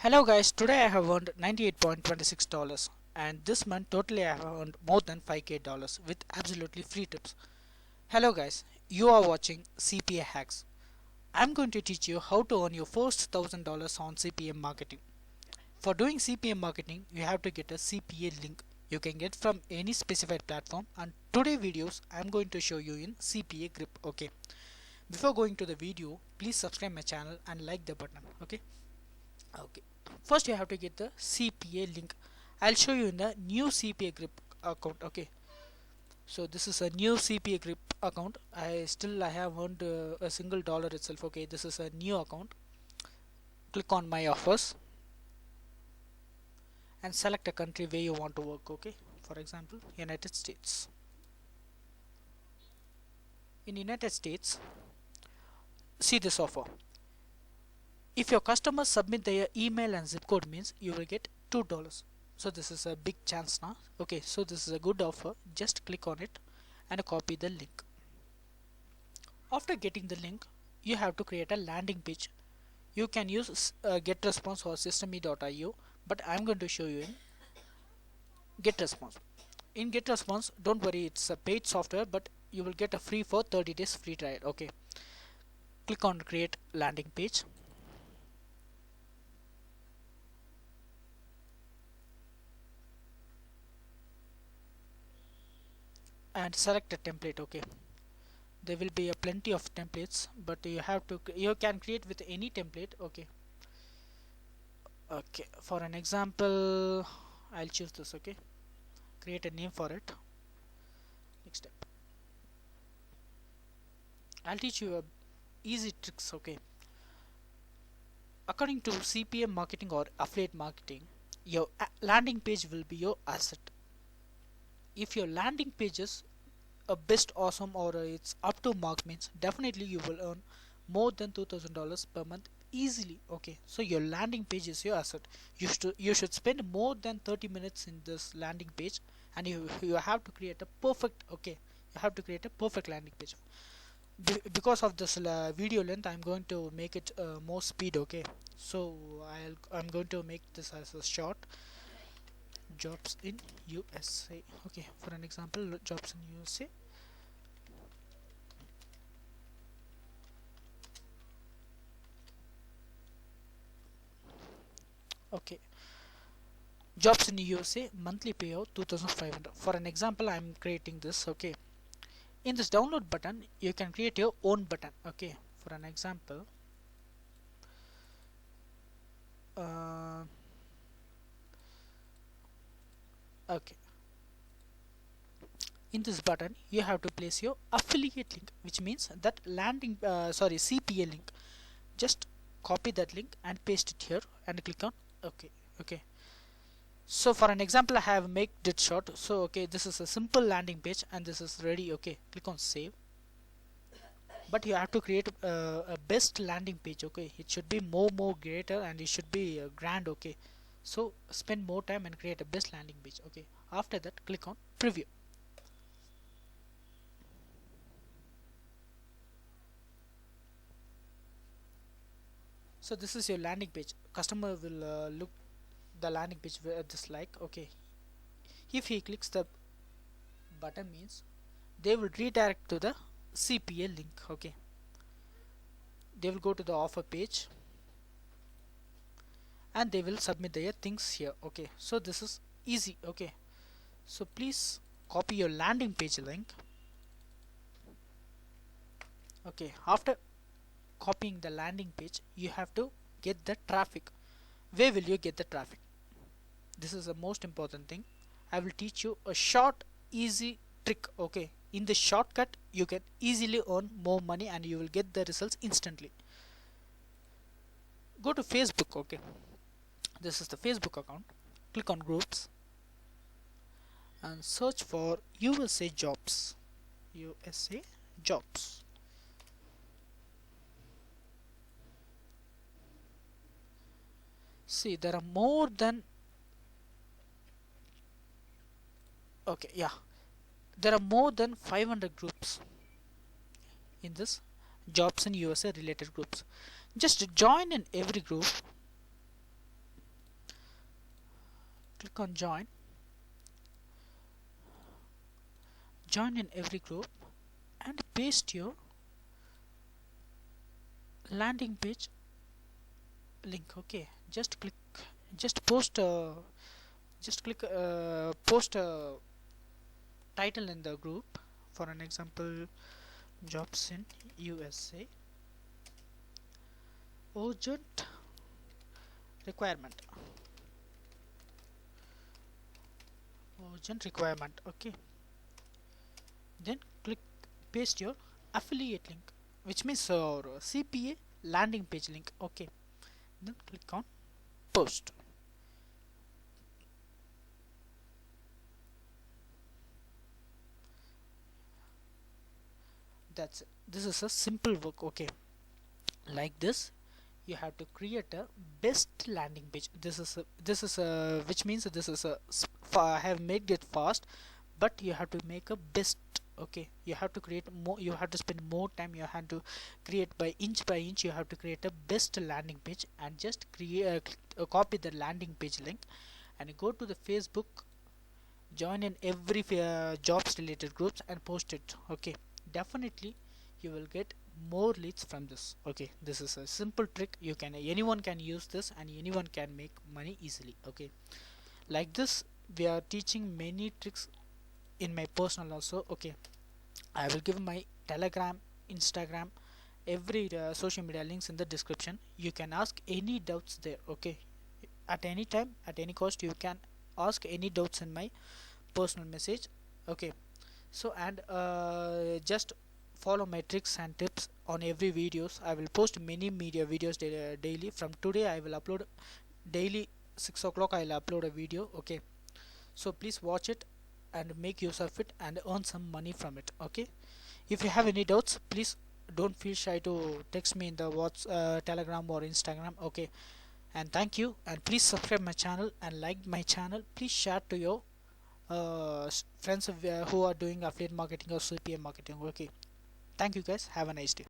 Hello guys, today I have earned $98.26 and this month totally I have earned more than $5k with absolutely free tips. Hello guys, you are watching CPA Hacks. I'm going to teach you how to earn your first $1000 on CPA marketing. For doing CPA marketing, you have to get a CPA link you can get from any specified platform, and today videos I'm going to show you in CPA grip. Okay, before going to the video, please subscribe my channel and like the button. Okay, first you have to get the CPA link. I'll show you in the new CPA grip account. Okay, so this is a new CPA grip account. I have earned a single dollar itself. Okay, this is a new account. Click on my offers and select a country where you want to work. Okay, for example, United States. In United States, see this offer. If your customers submit their email and zip code, means you will get $2. So this is a big chance now. Okay, so this is a good offer. Just click on it and copy the link. After getting the link, you have to create a landing page. You can use GetResponse or Systeme.io, but I'm going to show you in GetResponse. In GetResponse, don't worry, it's a paid software, but you will get a free for 30 days free trial. Okay, click on create landing page. And select a template. Okay, there will be a plenty of templates, but you can create with any template. Okay, for an example, I'll choose this. Okay, create a name for it. Next step, I'll teach you a easy tricks. Okay, according to CPA marketing or affiliate marketing, your landing page will be your asset. If your landing page is a best awesome or it's up to mark, means definitely you will earn more than $2000 per month easily. Okay, so your landing page is your asset. You should spend more than 30 minutes in this landing page, and you have to create a perfect. Okay, you have to create a perfect landing page. Because of this video length, I'm going to make it more speed. Okay, so I'm going to make this as a short. Jobs in USA. Okay, for an example, jobs in USA. Okay, jobs in USA, monthly payout 2500. For an example, I'm creating this. Okay, in this download button you can create your own button. Okay, for an example, uh, okay, in this button you have to place your affiliate link, which means that CPA link. Just copy that link and paste it here and click on okay. So for an example, I have made it short. So okay, this is a simple landing page and this is ready. Okay, click on save. But you have to create a best landing page. Okay, it should be more greater and it should be grand. Okay, so spend more time and create a best landing page. Okay, after that click on preview. So this is your landing page. Customer will look the landing page just like. Okay, if he clicks the button, means they will redirect to the CPA link. Okay, they will go to the offer page and they will submit their things here. Okay, so this is easy. Okay, so please copy your landing page link. Okay, after copying the landing page, you have to get the traffic. Where will you get the traffic? This is the most important thing. I will teach you a short easy trick. Okay, in the shortcut you can easily earn more money and you will get the results instantly. Go to Facebook. Okay, this is the Facebook account. Click on groups and search for USA jobs. USA jobs. See, there are more than there are more than 500 groups in this jobs in USA related groups. Just join in every group click on join in every group, and paste your landing page link. Okay, just post just click post a title in the group. For an example, jobs in USA, urgent requirement, okay. Then click paste your affiliate link, which means your CPA landing page link. Okay, then click on post. That's it. This is a simple work. Okay, like this you have to create a best landing page. This is a which means this is a I have made it fast, but you have to make a best. Okay, you have to create more, you have to spend more time, you have to create by inch, you have to create a best landing page, and just create copy the landing page link and go to the Facebook, join in every jobs related groups and post it. Okay, definitely you will get more leads from this. Okay, this is a simple trick. Anyone can use this and anyone can make money easily. Okay, like this we are teaching many tricks in my personal also. Okay, I will give my Telegram, Instagram, every social media links in the description. You can ask any doubts there. Okay, at any time, at any cost, you can ask any doubts in my personal message. Okay, so and just follow my tricks and tips on every videos. I will post many media videos daily. From today I will upload daily 6 o'clock. I will upload a video. Okay, so please watch it and make use of it and earn some money from it. Okay, if you have any doubts, please don't feel shy to text me in the Telegram or Instagram. Okay, and thank you, and please subscribe my channel and like my channel. Please share to your friends who are doing affiliate marketing or CPA marketing. Okay, thank you guys, have a nice day.